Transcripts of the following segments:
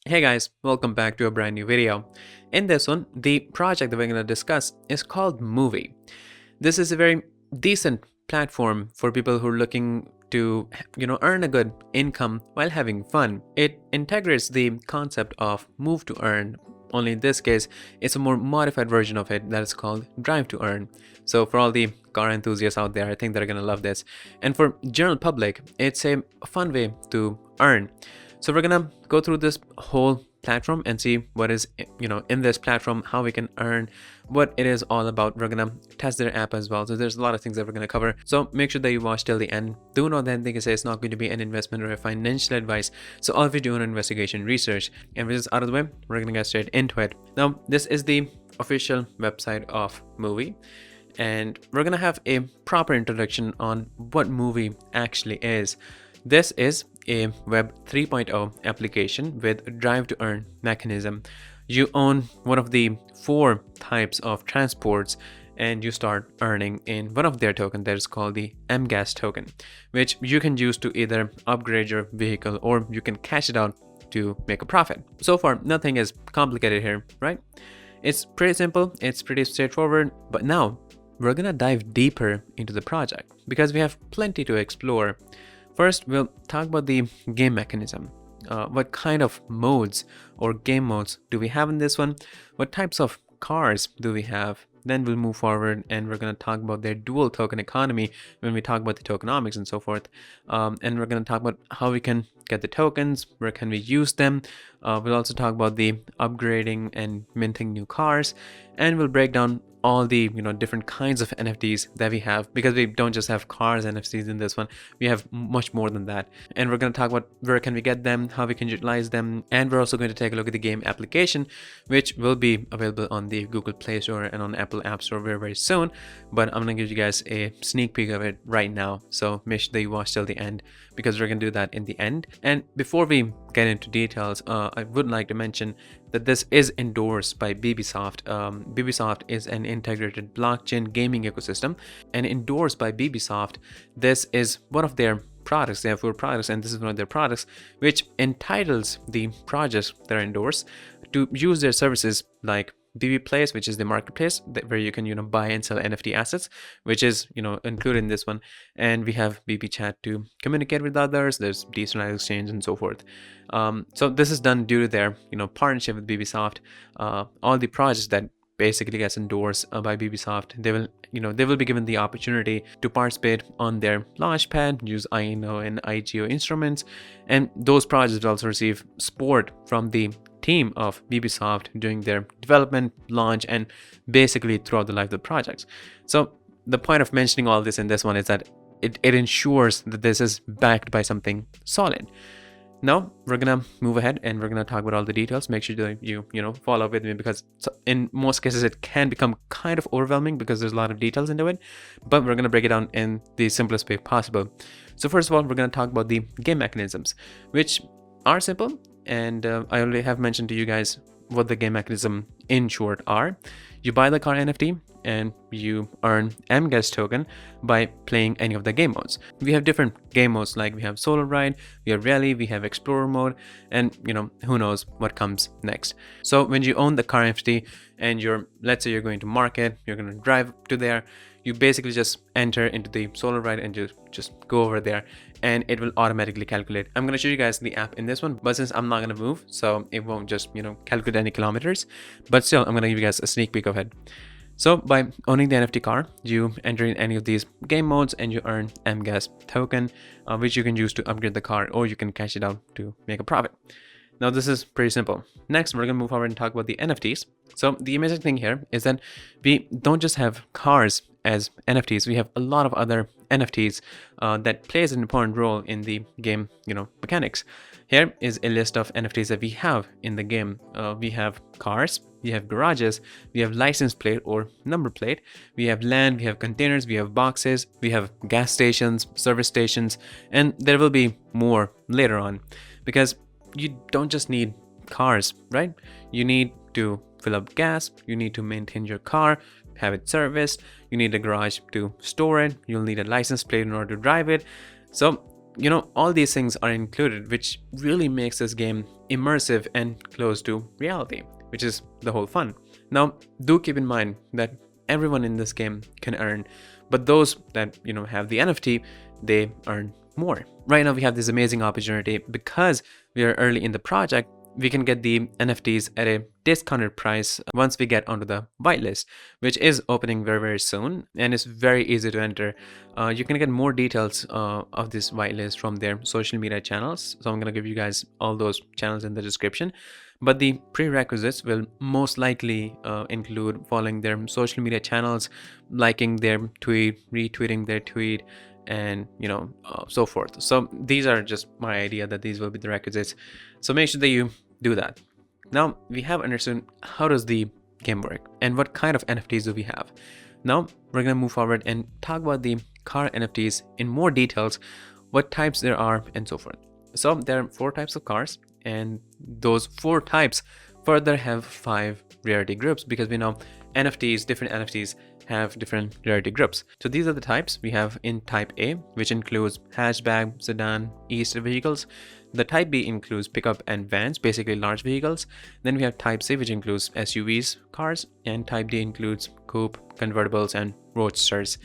Hey guys, welcome back to a brand new video. In this one, the project that we're going to discuss is called Moovy. This is a very decent platform for people who are looking to, earn a good income while having fun. It integrates the concept of move to earn. Only in this case, it's a more modified version of it that is called drive to earn. So for all the car enthusiasts out there, I think they're going to love this. And for general public, it's a fun way to earn. So we're gonna go through this whole platform and see what is in this platform, how we can earn, what it is all about. We're gonna test their app as well. So there's a lot of things that we're gonna cover. So make sure that you watch till the end. Do not then think I say it's not going to be an investment or a financial advice. So all we do an investigation research, and with this out of the way, we're gonna get straight into it. Now this is the official website of Moovy. And we're gonna have a proper introduction on what Moovy actually is. This is a Web 3.0 application with drive to earn mechanism. You own one of the 4 types of transports and you start earning in one of their tokens that is called the MGAS token, which you can use to either upgrade your vehicle or you can cash it out to make a profit. So far, nothing is complicated here, right? It's pretty simple, it's pretty straightforward, but now we're gonna dive deeper into the project because we have plenty to explore. First, we'll talk about the game mechanism. What kind of modes or game modes do we have in this one? What types of cars do we have? Then we'll move forward and we're going to talk about their dual token economy when we talk about the tokenomics and so forth. And we're going to talk about how we can get the tokens, where can we use them. We'll also talk about the upgrading and minting new cars, and we'll break down all the different kinds of NFTs that we have, because we don't just have cars NFTs in this one, we have much more than that. And we're going to talk about where can we get them, how we can utilize them, and we're also going to take a look at the game application, which will be available on the Google Play Store and on Apple App Store very, very soon. But I'm going to give you guys a sneak peek of it right now, so make sure that you watch till the end, because we're going to do that in the end. And before we get into details, I would like to mention that this is endorsed by BBSoft. BBSoft is an integrated blockchain gaming ecosystem, and endorsed by BBSoft. This is one of their products. They have 4 products, and this is one of their products, which entitles the projects that are endorsed to use their services like BB Place, which is the marketplace where you can buy and sell NFT assets, which is included in this one. And we have BB Chat to communicate with others. There's decentralized exchange and so forth. So this is done due to their partnership with BBSoft. All the projects that basically gets endorsed by BBSoft, they will be given the opportunity to participate on their launchpad, use INO and IGO instruments, and those projects will also receive support from the team of BBSoft during their development, launch, and basically throughout the life of the projects. So the point of mentioning all this in this one is that it ensures that this is backed by something solid. Now we're gonna move ahead and we're gonna talk about all the details. Make sure that you follow up with me, because in most cases it can become kind of overwhelming because there's a lot of details into it, but we're gonna break it down in the simplest way possible. So first of all, we're gonna talk about the game mechanisms, which are simple, and I already have mentioned to you guys what the game mechanism in short are. You buy the car NFT and you earn MGAS token by playing any of the game modes. We have different game modes, like we have solo ride, we have rally, we have explorer mode, and who knows what comes next. So when you own the car NFT and let's say you're going to market, you're going to drive to there, you basically just enter into the solo ride and just go over there, and it will automatically calculate. I'm going to show you guys the app in this one, but since I'm not going to move, so it won't just calculate any kilometers, but still I'm going to give you guys a sneak peek of it. So by owning the NFT car, you enter in any of these game modes and you earn MGAS token, which you can use to upgrade the car, or you can cash it out to make a profit. Now this is pretty simple. Next, we're gonna move forward and talk about the NFTs. So the amazing thing here is that we don't just have cars as NFTs. We have a lot of other NFTs that plays an important role in the game, mechanics. Here is a list of NFTs that we have in the game. We have cars, we have garages, we have license plate or number plate, we have land, we have containers, we have boxes, we have gas stations, service stations, and there will be more later on, because you don't just need cars, right? You need to fill up gas, you need to maintain your car, have it serviced, you need a garage to store it, you'll need a license plate in order to drive it. So all these things are included, which really makes this game immersive and close to reality, which is the whole fun. Now, do keep in mind that everyone in this game can earn, but those that have the NFT, they earn more. Right now we have this amazing opportunity because we are early in the project. We can get the NFTs at a discounted price once we get onto the whitelist, which is opening very soon, and it's very easy to enter. You can get more details of this whitelist from their social media channels, so I'm going to give you guys all those channels in the description. But the prerequisites will most likely include following their social media channels, liking their tweet, retweeting their tweet, and so forth. So these are just my idea that these will be the requisites, so make sure that you do that. Now we have understood how does the game work and what kind of NFTs do we have. Now we're going to move forward and talk about the car NFTs in more details, what types there are and so forth. So there are 4 types of cars, and those 4 types further have 5 rarity groups, because we know different NFTs have different rarity groups. So these are the types we have in type A, which includes hatchback, sedan, E-Street vehicles. The type B includes pickup and vans, basically large vehicles. Then we have type C, which includes SUVs, cars, and type D includes coupe, convertibles, and roadsters.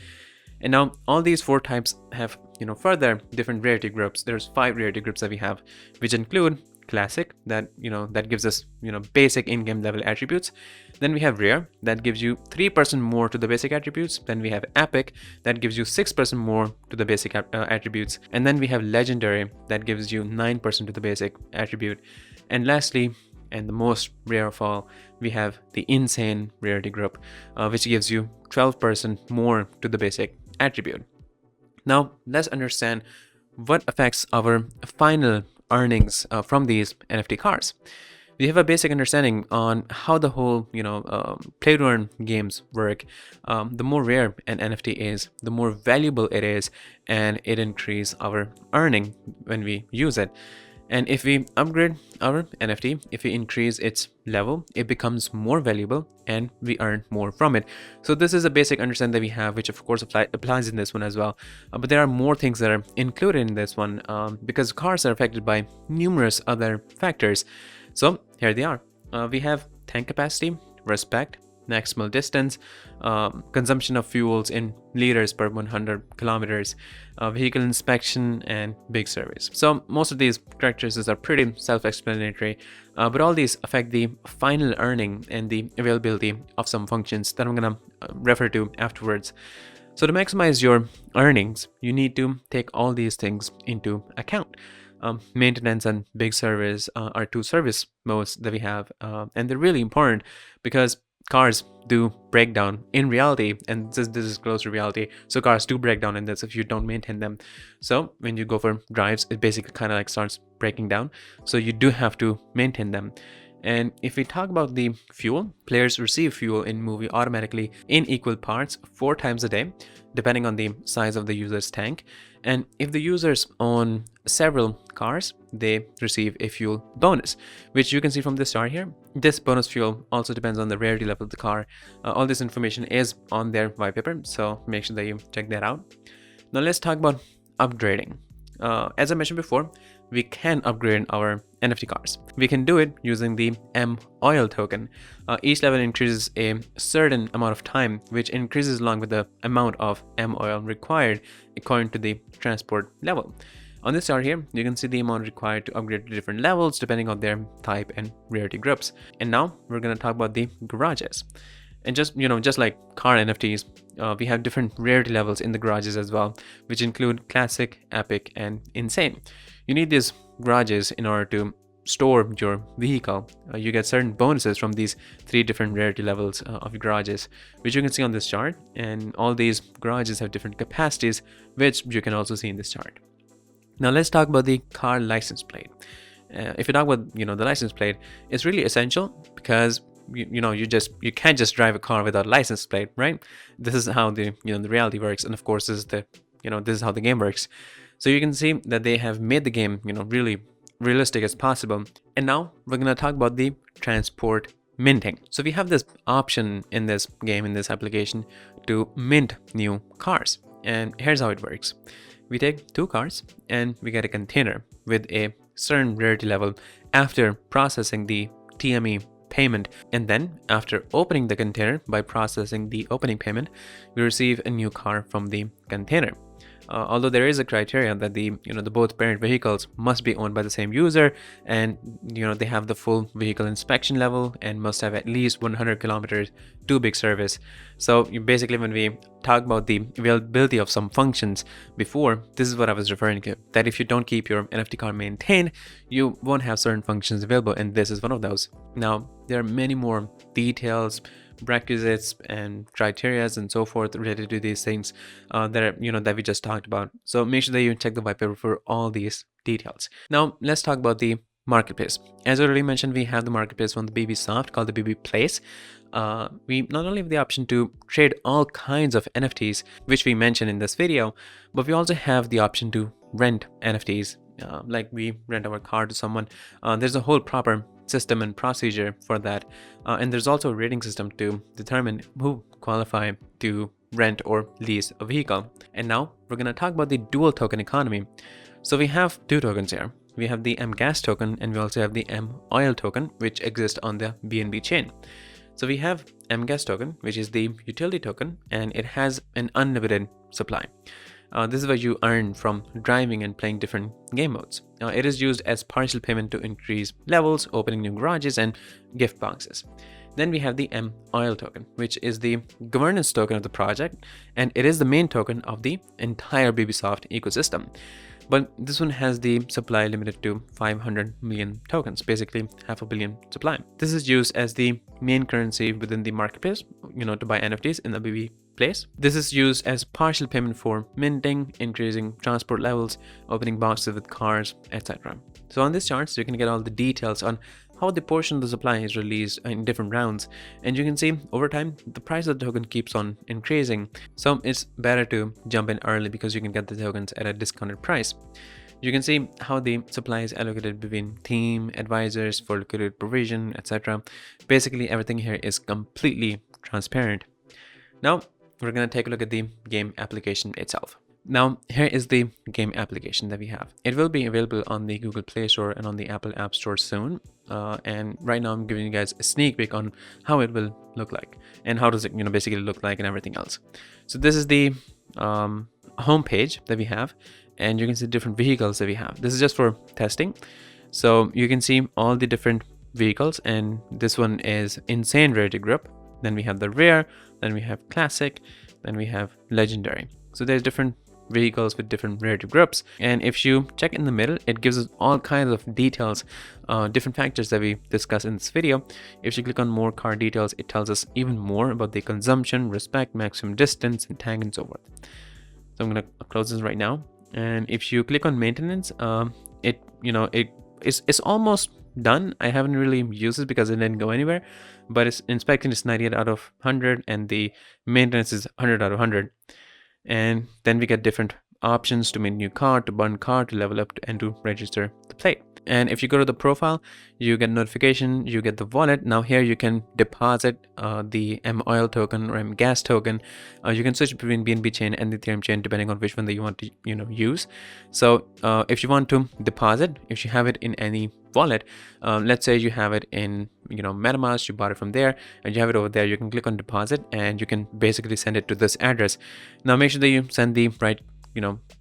And now all these 4 types have further different rarity groups. There's 5 rarity groups that we have, which include classic, that that gives us basic in-game level attributes. Then we have rare, that gives you 3% more to the basic attributes. Then we have epic, that gives you 6% more to the basic attributes. And then we have legendary, that gives you 9% to the basic attribute. And lastly, and the most rare of all, we have the insane rarity group, which gives you 12% more to the basic attribute. Now let's understand what affects our final earnings from these NFT cars. We have a basic understanding on how the whole play to earn games work. The more rare an NFT is, the more valuable it is, and it increases our earning when we use it. And if we upgrade our NFT, if we increase its level, it becomes more valuable and we earn more from it. So this is a basic understanding that we have, which of course applies in this one as well. But there are more things that are included in this one because cars are affected by numerous other factors. So here they are. We have tank capacity, respect, maximal distance, consumption of fuels in liters per 100 kilometers, vehicle inspection, and big service. So most of these characteristics are pretty self-explanatory, but all these affect the final earning and the availability of some functions that I'm gonna refer to afterwards. So to maximize your earnings, you need to take all these things into account. Maintenance and big service are 2 service modes that we have, and they're really important because cars do break down in reality, and this is close to reality. So cars do break down in this if you don't maintain them. So when you go for drives, it basically kind of like starts breaking down, so you do have to maintain them. And if we talk about the fuel, players receive fuel in Moovy automatically in equal parts 4 times a day, depending on the size of the user's tank. And if the users own several cars, they receive a fuel bonus, which you can see from this chart here. This bonus fuel also depends on the rarity level of the car. All this information is on their white paper, so make sure that you check that out. Now let's talk about upgrading. As I mentioned before, we can upgrade our NFT cars. We can do it using the M-Oil token. Each level increases a certain amount of time, which increases along with the amount of M-Oil required according to the transport level. On this chart here, you can see the amount required to upgrade to different levels depending on their type and rarity groups. And now we're going to talk about the garages. And just like car NFTs, we have different rarity levels in the garages as well, which include classic, epic, and insane. You need these garages in order to store your vehicle. You get certain bonuses from these 3 different rarity levels of garages, which you can see on this chart. And all these garages have different capacities, which you can also see in this chart. Now let's talk about the car license plate. If you talk about the license plate, it's really essential because you can't just drive a car without a license plate, right? This is how the the reality works, and of course this is how the game works. So you can see that they have made the game really realistic as possible. And now we're going to talk about the transport minting. So we have this option in this game, in this application, to mint new cars. And here's how it works. We take 2 cars and we get a container with a certain rarity level after processing the TME payment, and then after opening the container by processing the opening payment, we receive a new car from the container. Although there is a criteria that the both parent vehicles must be owned by the same user, and they have the full vehicle inspection level and must have at least 100 kilometers to big service. So basically, when we talk about the availability of some functions before, this is what I was referring to, that if you don't keep your NFT car maintained, you won't have certain functions available, and this is one of those. Now there are many more details, prerequisites and criterias and so forth related to these things that we just talked about. So make sure that you check the white paper for all these details. Now let's talk about the marketplace. As I already mentioned, we have the marketplace from the BBSoft called the BB Place. We not only have the option to trade all kinds of NFTs, which we mentioned in this video, but we also have the option to rent NFTs. Like we rent our car to someone. There's a whole proper system and procedure for that, and there's also a rating system to determine who qualify to rent or lease a vehicle. And now we're going to talk about the dual token economy. So we have two tokens here. We have the MGAS token, and we also have the MOIL token, which exist on the BNB chain. So we have MGAS token, which is the utility token, and it has an unlimited supply. This is what you earn from driving and playing different game modes. It is used as partial payment to increase levels, opening new garages, and gift boxes. Then we have the MOIL token, which is the governance token of the project, and it is the main token of the entire BBSoft ecosystem. But this one has the supply limited to 500 million tokens, basically 500 million supply. This is used as the main currency within the marketplace, to buy NFTs in the BB place. This is used as partial payment for minting, increasing transport levels, opening boxes with cars, etc. So on this chart, you can get all the details on how the portion of the supply is released in different rounds, and you can see over time the price of the token keeps on increasing. So it's better to jump in early because you can get the tokens at a discounted price. You can see how the supply is allocated between team, advisors for liquidity provision, etc. Basically everything here is completely transparent. Now we're going to take a look at the game application itself. Now here is the game application that we have. It will be available on the Google Play Store and on the Apple App Store soon. And right now I'm giving you guys a sneak peek on how it will look like and how does it basically look like and everything else. So this is the home page that we have, and you can see different vehicles that we have. This is just for testing. So you can see all the different vehicles, and this one is insane rarity group. Then we have the rare, then we have classic, then we have legendary. So there's different vehicles with different rarity groups, and if you check in the middle, it gives us all kinds of details, different factors that we discuss in this video. If you click on more car details, it tells us even more about the consumption, respect, maximum distance, and tag, and so forth. So I'm going to close this right now, and if you click on maintenance, it's almost done. I haven't really used it because it didn't go anywhere, but it's inspection is 98 out of 100, and the maintenance is 100 out of 100. And then we get different options to make new car, to burn car, to level up, and to register the plate. And if you go to the profile, you get notification, you get the wallet. Now here you can deposit the MOIL token or MGAS token. You can switch between BNB chain and the Ethereum chain depending on which one that you want to use. So if you want to deposit, if you have it in any wallet, let's say you have it in MetaMask, you bought it from there and you have it over there, you can click on deposit and you can basically send it to this address. Now make sure that you send the right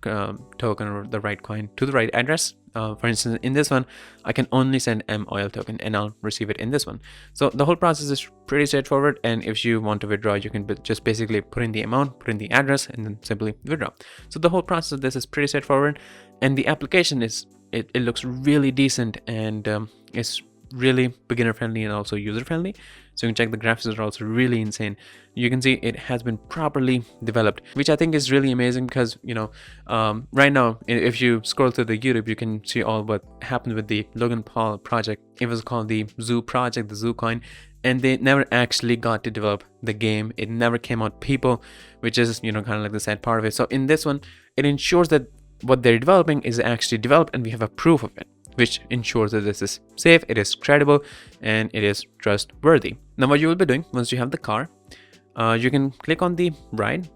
token or the right coin to the right address. For instance, in this one, I can only send MOIL token and I'll receive it in this one. So the whole process is pretty straightforward, and if you want to withdraw, you can just basically put in the amount, put in the address, and then simply withdraw. So the whole process of this is pretty straightforward, and the application is it looks really decent, and it's really beginner friendly and also user friendly. So you can check the graphics are also really insane. You can see it has been properly developed, which I think is really amazing because right now if you scroll through the YouTube, you can see all what happened with the Logan Paul project. It was called the Zoo project, the Zoo coin, and they never actually got to develop the game. It never came out people, which is kind of like the sad part of it. So in this one, it ensures that what they're developing is actually developed and we have a proof of it, which ensures that this is safe, it is credible, and it is trustworthy. Now what you will be doing once you have the car, you can click on the ride.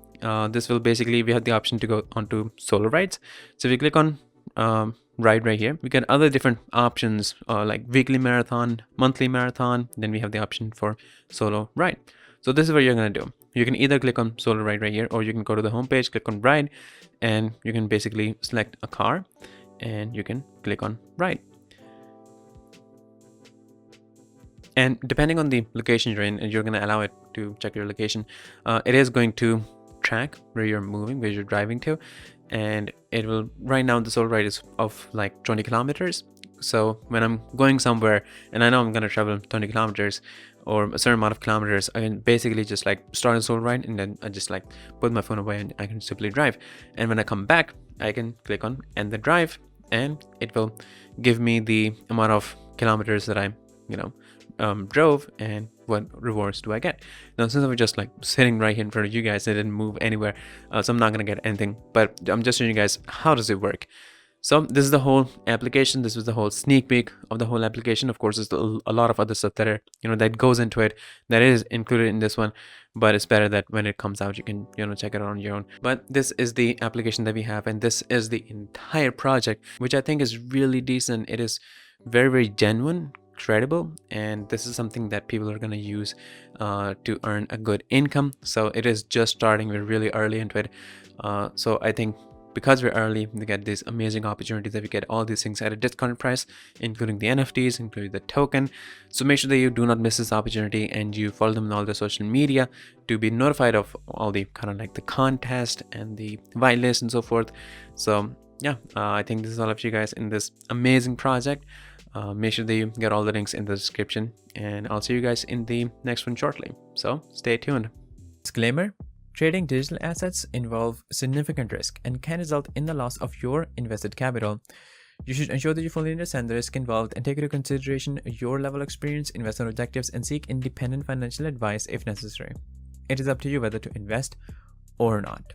This will basically, we have the option to go onto solo rides. So if you click on ride right here. We get other different options like weekly marathon, monthly marathon. Then we have the option for solo ride. So this is what you're going to do. You can either click on solo ride right here, or you can go to the home page, click on ride, and you can basically select a car and you can click on ride. And depending on the location you're in, and you're going to allow it to check your location, it is going to track where you're moving, where you're driving to. And it will, right now the solo ride is of like 20 kilometers. So when I'm going somewhere and I know I'm going to travel 20 kilometers or a certain amount of kilometers, I can basically just like start a solo ride, and then I just like put my phone away and I can simply drive. And when I come back, I can click on end the drive, and it will give me the amount of kilometers that I, drove, and what rewards do I get. Now, since I was just like sitting right here in front of you guys, I didn't move anywhere, so I'm not gonna get anything, but I'm just showing you guys how does it work. So this is the whole application. This was the whole sneak peek of the whole application. Of course, there's a lot of other stuff that are, that goes into it, that is included in this one, but it's better that when it comes out, you can, check it out on your own. But this is the application that we have, and this is the entire project, which I think is really decent. It is very, very genuine, credible, and this is something that people are going to use to earn a good income. So it is just starting. We're really early into it. So I think because we're early, we get these amazing opportunities that we get all these things at a discounted price, including the NFTs, including the token. So make sure that you do not miss this opportunity, and you follow them on all the social media to be notified of all the kind of like the contest and the whitelist and so forth. So yeah, I think this is all of you guys in this amazing project. Make sure that you get all the links in the description, and I'll see you guys in the next one shortly. So stay tuned. Disclaimer: trading digital assets involve significant risk and can result in the loss of your invested capital. You should ensure that you fully understand the risk involved and take into consideration your level of experience, investment objectives, and seek independent financial advice if necessary. It is up to you whether to invest or not.